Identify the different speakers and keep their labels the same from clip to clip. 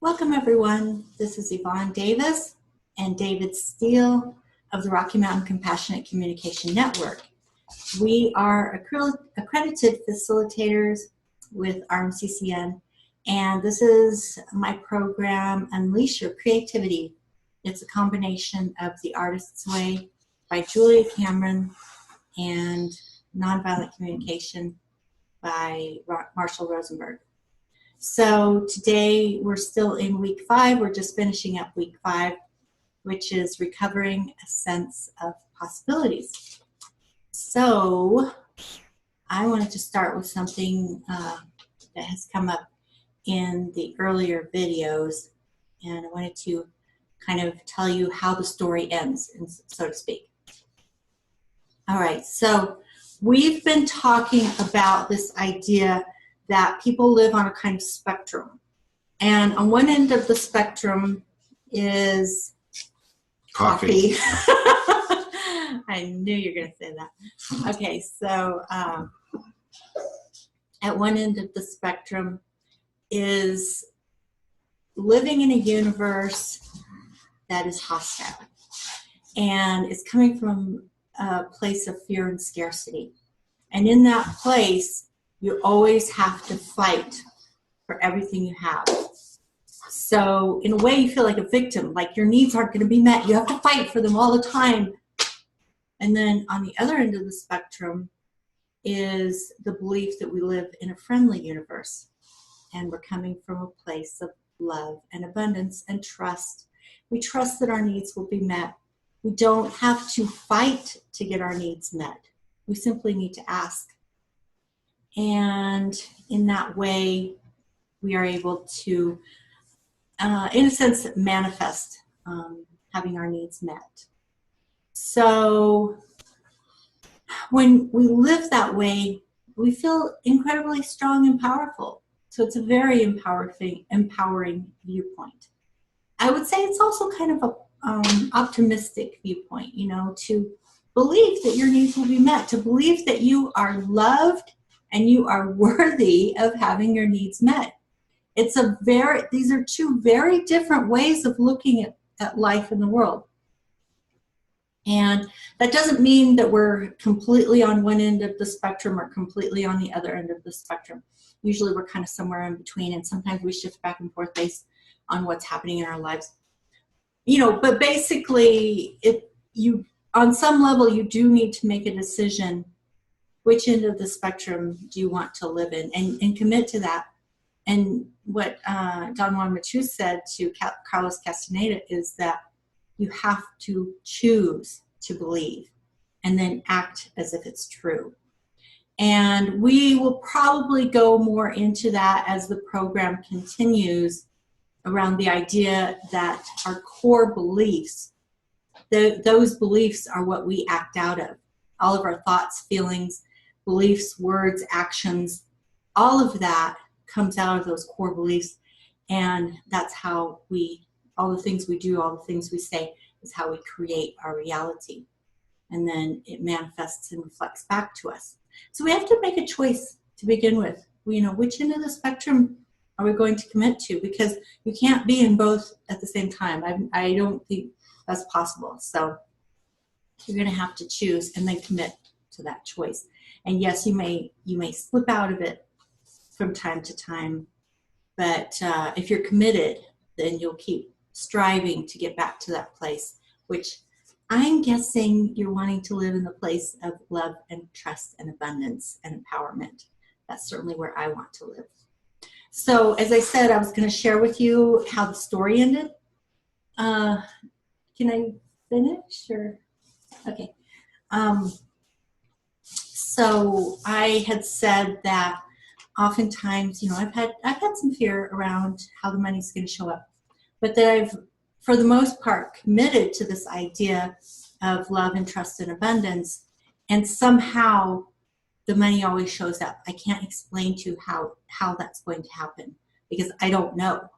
Speaker 1: Welcome everyone. This is Yvonne Davis and David Steele of the Rocky Mountain Compassionate Communication Network. We are accredited facilitators with RMCCN, and this is my program, Unleash Your Creativity. It's a combination of The Artist's Way by Julia Cameron and Nonviolent Communication by Marshall Rosenberg. So today we're still in week 5. We're just finishing up week 5, which is recovering a sense of possibilities. So I wanted to start with something that has come up in the earlier videos, and I wanted to kind of tell you how the story ends, so to speak. All right, so we've been talking about this idea that people live on a kind of spectrum. And on one end of the spectrum is coffee. I knew you were going to say that. Okay, so at one end of the spectrum is living in a universe that is hostile and is coming from a place of fear and scarcity. And in that place, you always have to fight for everything you have. So in a way, you feel like a victim, like your needs aren't going to be met. You have to fight for them all the time. And then on the other end of the spectrum is the belief that we live in a friendly universe. And we're coming from a place of love and abundance and trust. We trust that our needs will be met. We don't have to fight to get our needs met. We simply need to ask. And in that way, we are able to, in a sense, manifest having our needs met. So when we live that way, we feel incredibly strong and powerful. So it's a very empowering viewpoint. I would say it's also kind of an optimistic viewpoint, you know, to believe that your needs will be met, to believe that you are loved and you are worthy of having your needs met. These are two very different ways of looking at life in the world. And that doesn't mean that we're completely on one end of the spectrum or completely on the other end of the spectrum. Usually we're kind of somewhere in between, and sometimes we shift back and forth based on what's happening in our lives. You know, but basically, on some level, you do need to make a decision. Which end of the spectrum do you want to live in, and commit to that? And what Don Juan Matus said to Carlos Castaneda is that you have to choose to believe and then act as if it's true. And we will probably go more into that as the program continues around the idea that our core beliefs, those beliefs are what we act out of. All of our thoughts, feelings, beliefs, words, actions, all of that comes out of those core beliefs, and that's how all the things we do, all the things we say is how we create our reality, and then it manifests and reflects back to us. So we have to make a choice to begin with. You know, which end of the spectrum are we going to commit to? Because you can't be in both at the same time. I don't think that's possible. So you're going to have to choose and then commit to that choice. And yes, you may slip out of it from time to time, but if you're committed, then you'll keep striving to get back to that place, which I'm guessing you're wanting to live in the place of love and trust and abundance and empowerment. That's certainly where I want to live. So as I said, I was going to share with you how the story ended. Can I finish or? Okay. So I had said that oftentimes, you know, I've had some fear around how the money's going to show up, but that I've, for the most part, committed to this idea of love and trust and abundance, and somehow the money always shows up. I can't explain to you how that's going to happen because I don't know.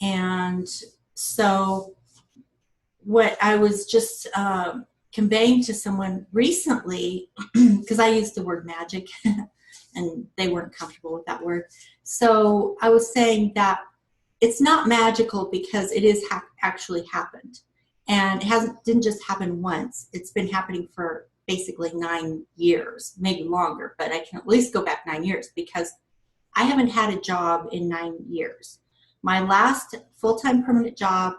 Speaker 1: And so what I was just conveying to someone recently, because I used the word magic and they weren't comfortable with that word. So I was saying that it's not magical because it is actually happened. And it didn't just happen once. It's been happening for basically 9 years, maybe longer, but I can at least go back 9 years because I haven't had a job in 9 years. My last full-time permanent job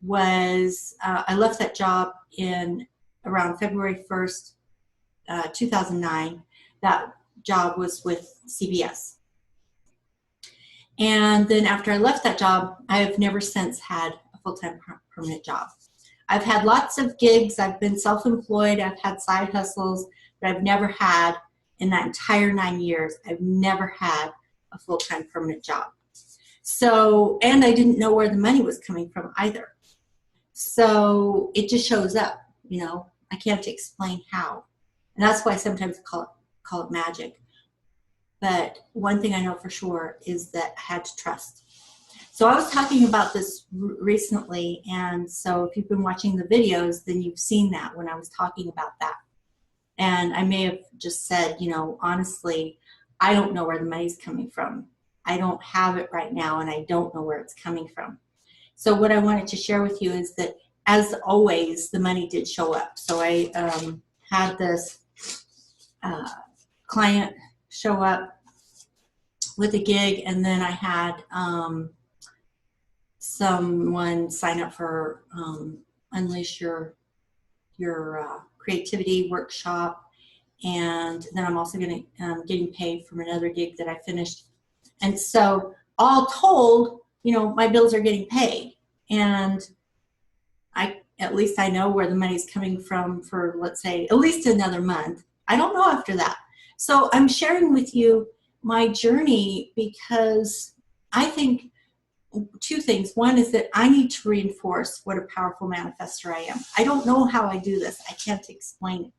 Speaker 1: was, I left that job in around February 1st, 2009. That job was with CBS. And then after I left that job, I have never since had a full-time permanent job. I've had lots of gigs. I've been self-employed. I've had side hustles, but I've never had, in that entire 9 years, I've never had a full-time permanent job. So, and I didn't know where the money was coming from either. So it just shows up, you know. I can't explain how. And that's why sometimes I call it magic. But one thing I know for sure is that I had to trust. So I was talking about this recently, and so if you've been watching the videos, then you've seen that when I was talking about that. And I may have just said, you know, honestly, I don't know where the money's coming from. I don't have it right now, and I don't know where it's coming from. So what I wanted to share with you is that, as always, the money did show up. So I had this client show up with a gig, and then I had someone sign up for Unleash Your Creativity workshop, and then I'm also getting paid from another gig that I finished. And so all told, you know, my bills are getting paid, and at least I know where the money's coming from for, let's say, at least another month. I don't know after that. So I'm sharing with you my journey because I think two things. One is that I need to reinforce what a powerful manifestor I am. I don't know how I do this. I can't explain it,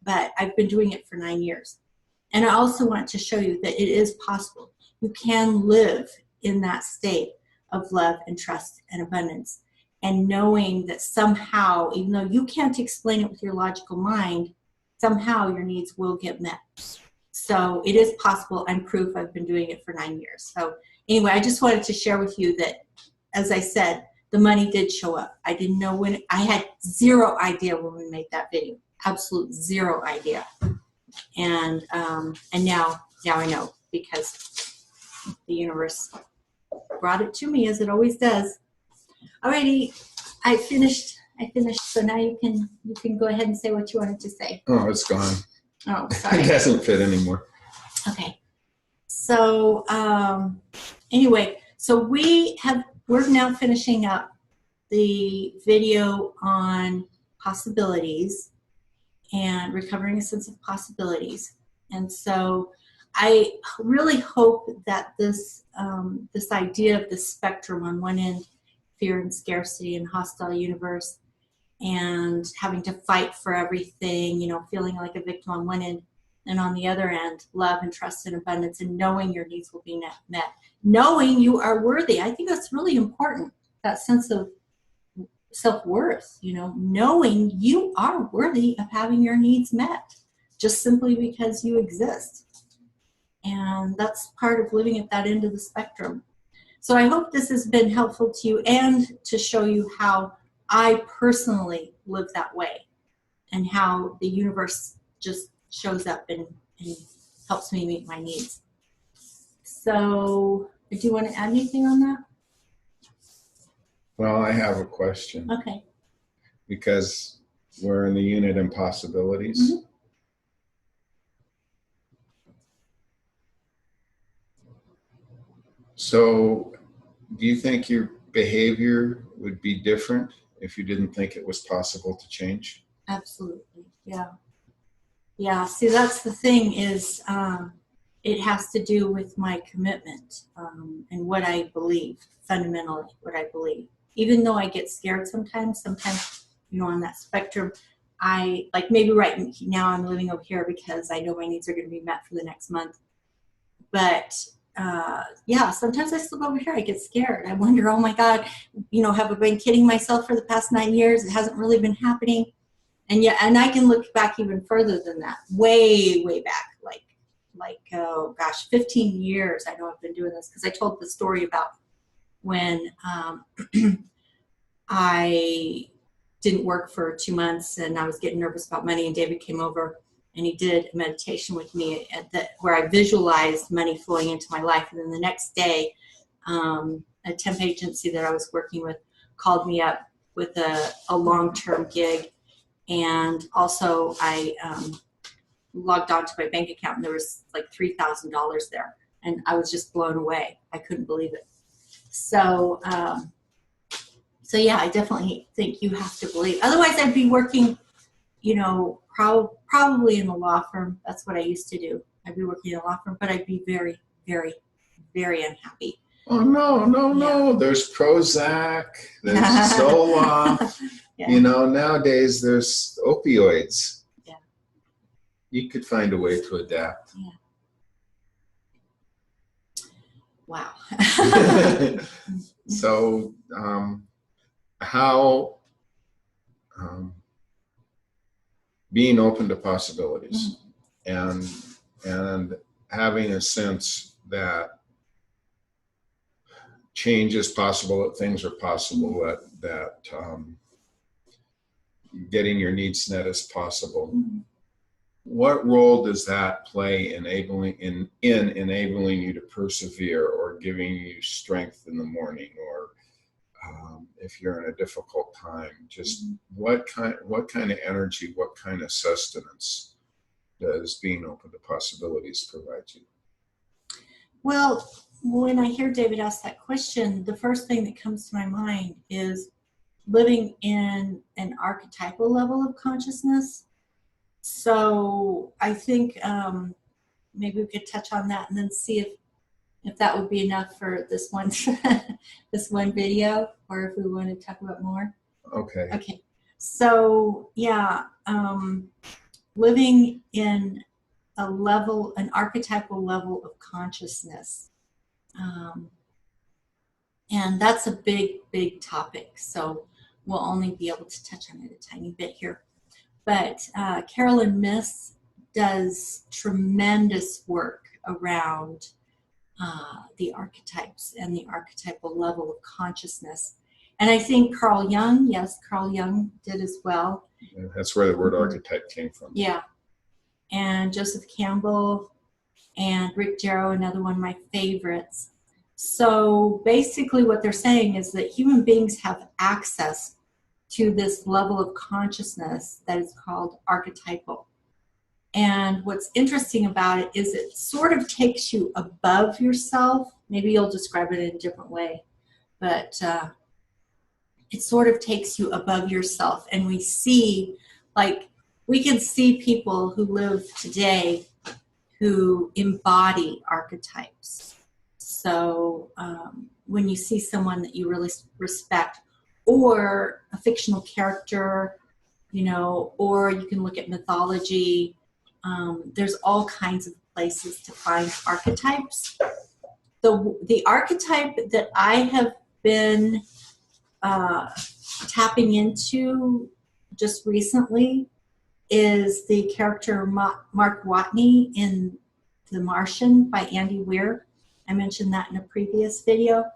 Speaker 1: but I've been doing it for 9 years. And I also want to show you that it is possible. You can live in that state of love and trust and abundance, and knowing that somehow, even though you can't explain it with your logical mind, somehow your needs will get met. So it is possible. I'm proof. I've been doing it for 9 years. So anyway, I just wanted to share with you that, as I said, the money did show up. I didn't know when. I had zero idea when we made that video. Absolute zero idea. And now I know, because the universe brought it to me, as it always does. Alrighty, I finished. So now you can go ahead and say what you wanted to say.
Speaker 2: Oh, it's gone.
Speaker 1: Oh, sorry.
Speaker 2: It doesn't fit anymore.
Speaker 1: Okay. So anyway, so we're now finishing up the video on possibilities and recovering a sense of possibilities. And so I really hope that this idea of the spectrum, on one end, fear and scarcity and hostile universe, and having to fight for everything, you know, feeling like a victim on one end, and on the other end, love and trust and abundance, and knowing your needs will be met, knowing you are worthy. I think that's really important, that sense of self-worth, you know, knowing you are worthy of having your needs met, just simply because you exist. And that's part of living at that end of the spectrum. So I hope this has been helpful to you, and to show you how I personally live that way, and how the universe just shows up and helps me meet my needs. So do you want to add anything on that?
Speaker 2: Well, I have a question.
Speaker 1: Okay.
Speaker 2: Because we're in the unit impossibilities.
Speaker 1: Mm-hmm.
Speaker 2: So do you think your behavior would be different if you didn't think it was possible to change?
Speaker 1: Absolutely. Yeah. Yeah. See, that's the thing, is it has to do with my commitment and what I believe, fundamentally what I believe. Even though I get scared sometimes, you know, on that spectrum, like maybe right now I'm living over here because I know my needs are going to be met for the next month. But yeah, sometimes I slip over here, I get scared. I wonder, oh my God, you know, have I been kidding myself for the past 9 years? It hasn't really been happening. And yeah, and I can look back even further than that, way back, like oh gosh, 15 years. I know I've been doing this, because I told the story about when I didn't work for 2 months and I was getting nervous about money, and David came over and he did a meditation with me where I visualized money flowing into my life. And then the next day, a temp agency that I was working with called me up with a long-term gig. And also I logged onto my bank account and there was like $3,000 there. And I was just blown away. I couldn't believe it. So yeah, I definitely think you have to believe. Otherwise, I'd be working, probably in a law firm. That's what I used to do. I'd be working in a law firm, but I'd be very, very, very unhappy.
Speaker 2: Oh, no. There's Prozac, there's Zoloft. Yeah. Nowadays there's opioids. Yeah. You could find a way to adapt.
Speaker 1: Yeah. Wow.
Speaker 2: So, how being open to possibilities and having a sense that change is possible, that things are possible, that getting your needs met is possible. What role does that play in enabling you to persevere, or giving you strength in the morning, or if you're in a difficult time? Just what kind of energy, what kind of sustenance does being open to possibilities provide you?
Speaker 1: Well, when I hear David ask that question, the first thing that comes to my mind is living in an archetypal level of consciousness. So I think maybe we could touch on that and then see if that would be enough for this one this one video, or if we want to talk about more.
Speaker 2: Okay.
Speaker 1: Okay. So yeah, living in an archetypal level of consciousness. And that's a big, big topic. So we'll only be able to touch on it a tiny bit here. But Carolyn Myss does tremendous work around the archetypes and the archetypal level of consciousness. And I think Carl Jung did as well.
Speaker 2: Yeah, that's where the word archetype came from.
Speaker 1: Yeah. And Joseph Campbell and Rick Jarrow, another one of my favorites. So basically what they're saying is that human beings have access to this level of consciousness that is called archetypal. And what's interesting about it is it sort of takes you above yourself. Maybe you'll describe it in a different way, but it sort of takes you above yourself. And we can see people who live today who embody archetypes. So when you see someone that you really respect, or a fictional character, or you can look at mythology, there's all kinds of places to find archetypes. The archetype that I have been tapping into just recently is the character Mark Watney in The Martian by Andy Weir. I mentioned that in a previous video.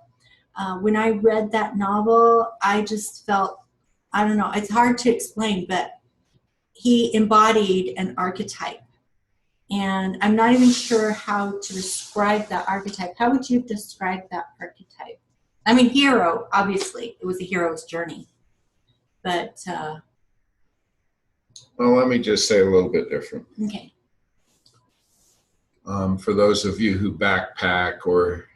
Speaker 1: When I read that novel, I just felt, I don't know, it's hard to explain, but he embodied an archetype. And I'm not even sure how to describe that archetype. How would you describe that archetype? I mean, hero, obviously, it was a hero's journey. But
Speaker 2: well, let me just say a little bit different.
Speaker 1: Okay.
Speaker 2: For those of you who backpack, or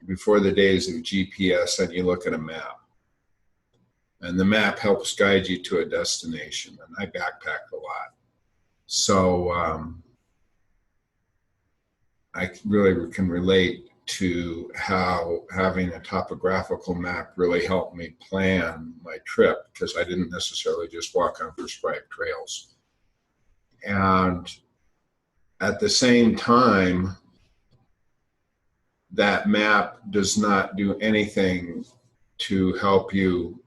Speaker 2: before the days of GPS, and you look at a map, and the map helps guide you to a destination. And I backpack a lot, so I really can relate to how having a topographical map really helped me plan my trip, because I didn't necessarily just walk on prescribed trails. And at the same time, that map does not do anything to help you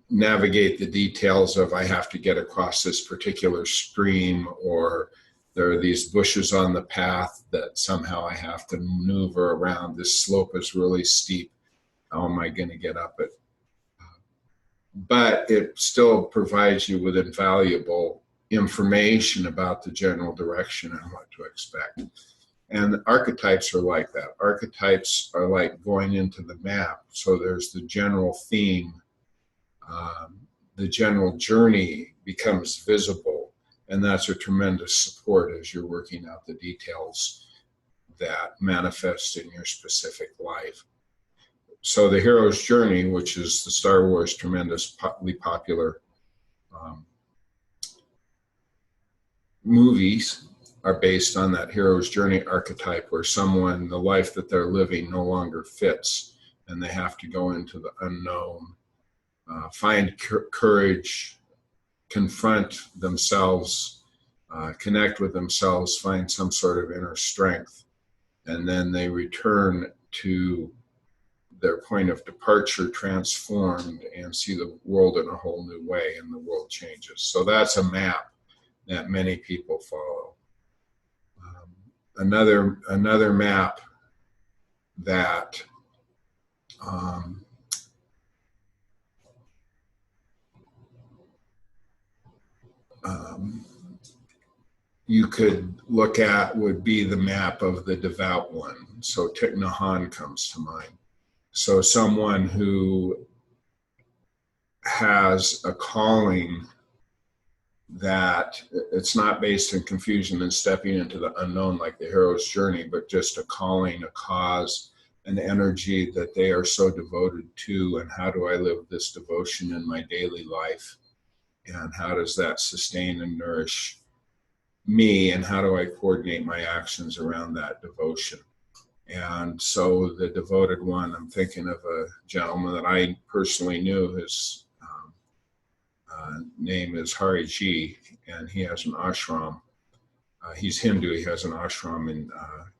Speaker 2: navigate the details of, I have to get across this particular stream, or There are these bushes on the path that somehow I have to maneuver around. This slope is really steep. How am I going to get up it? But it still provides you with invaluable information about the general direction and what to expect. And archetypes are like that. Archetypes are like going into the map. So there's the general theme. The general journey becomes visible. And that's a tremendous support as you're working out the details that manifest in your specific life. So the hero's journey, which is the Star Wars tremendously popular movies, are based on that hero's journey archetype where someone, the life that they're living no longer fits and they have to go into the unknown, find courage, confront themselves, connect with themselves, find some sort of inner strength, and then they return to their point of departure transformed and see the world in a whole new way, and the world changes. So that's a map that many people follow. Another map that you could look at would be the map of the devout one. So Thich Nhat Hanh comes to mind. So someone who has a calling that it's not based in confusion and stepping into the unknown like the hero's journey, but just a calling, a cause, an energy that they are so devoted to. And how do I live this devotion in my daily life? And how does that sustain and nourish me? And how do I coordinate my actions around that devotion? And so the devoted one, I'm thinking of a gentleman that I personally knew. His name is Hari Ji, and he has an ashram. He's Hindu. He has an ashram in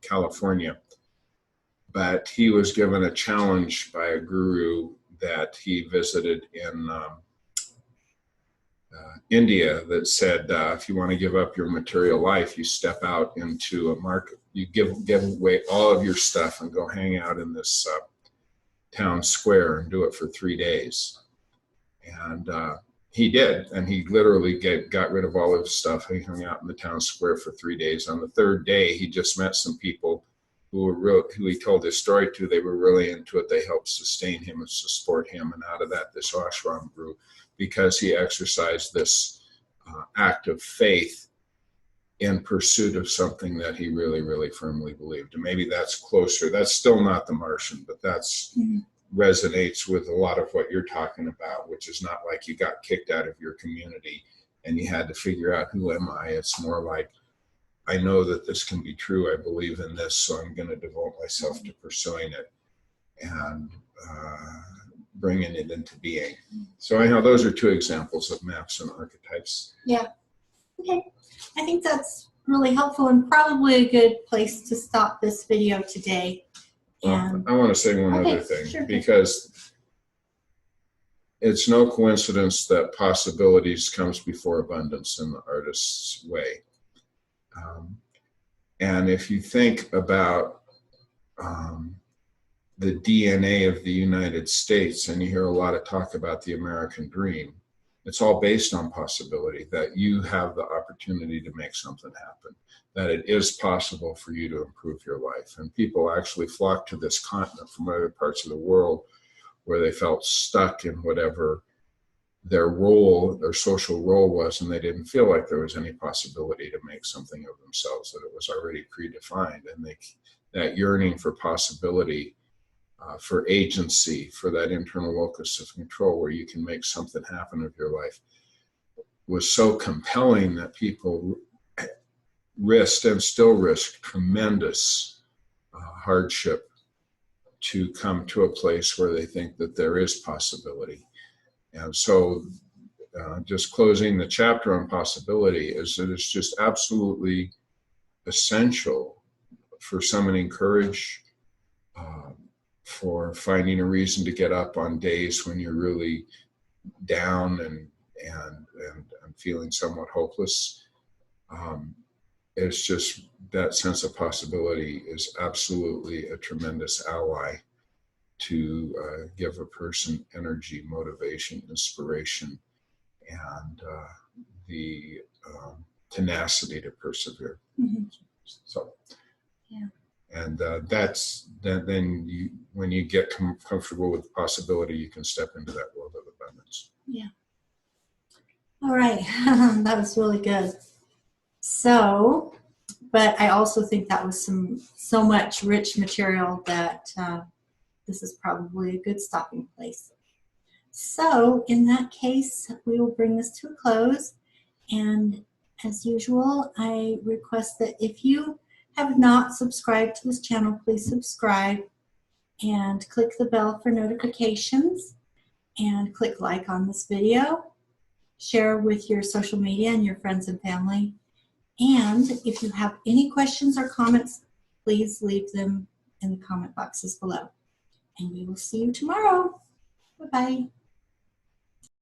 Speaker 2: California. But he was given a challenge by a guru that he visited in India that said, if you want to give up your material life, you step out into a market, you give away all of your stuff and go hang out in this town square and do it for 3 days. And he did, and he literally got rid of all of his stuff. He hung out in the town square for 3 days. On the third day, he just met some people who he told his story to. They were really into it. They helped sustain him and support him. And out of that, this ashram grew because he exercised this act of faith in pursuit of something that he really, really firmly believed. And maybe that's closer. That's still not the Martian, but that's resonates with a lot of what you're talking about, which is not like you got kicked out of your community and you had to figure out, who am I? It's more like, I know that this can be true. I believe in this, so I'm going to devote myself to pursuing it and bringing it into being. So I know those are two examples of maps and archetypes.
Speaker 1: Yeah. Okay. I think that's really helpful and probably a good place to stop this video today. And
Speaker 2: I want to say one other thing, because it's no coincidence that possibilities comes before abundance in the artist's way. And if you think about the DNA of the United States, and you hear a lot of talk about the American dream, it's all based on possibility, that you have the opportunity to make something happen, that it is possible for you to improve your life. And people actually flock to this continent from other parts of the world where they felt stuck in whatever their role, their social role was, and they didn't feel like there was any possibility to make something of themselves, that it was already predefined. And that yearning for possibility, for agency, for that internal locus of control where you can make something happen of your life, was so compelling that people risked and still risk tremendous hardship to come to a place where they think that there is possibility. And so just closing the chapter on possibility is that it's just absolutely essential for summoning courage, for finding a reason to get up on days when you're really down and feeling somewhat hopeless, it's just that sense of possibility is absolutely a tremendous ally to give a person energy, motivation, inspiration, and the tenacity to persevere.
Speaker 1: Mhm.
Speaker 2: So,
Speaker 1: Yeah.
Speaker 2: and then you, when you get comfortable with the possibility, you can step into that world of abundance.
Speaker 1: Yeah. All right. That was really good. So, but I also think that was so much rich material that this is probably a good stopping place. So in that case, we will bring this to a close. And as usual, I request that if you have not subscribed to this channel, please subscribe and click the bell for notifications and click like on this video. Share with your social media and your friends and family. And if you have any questions or comments, please leave them in the comment boxes below. And we will see you tomorrow. Bye-bye.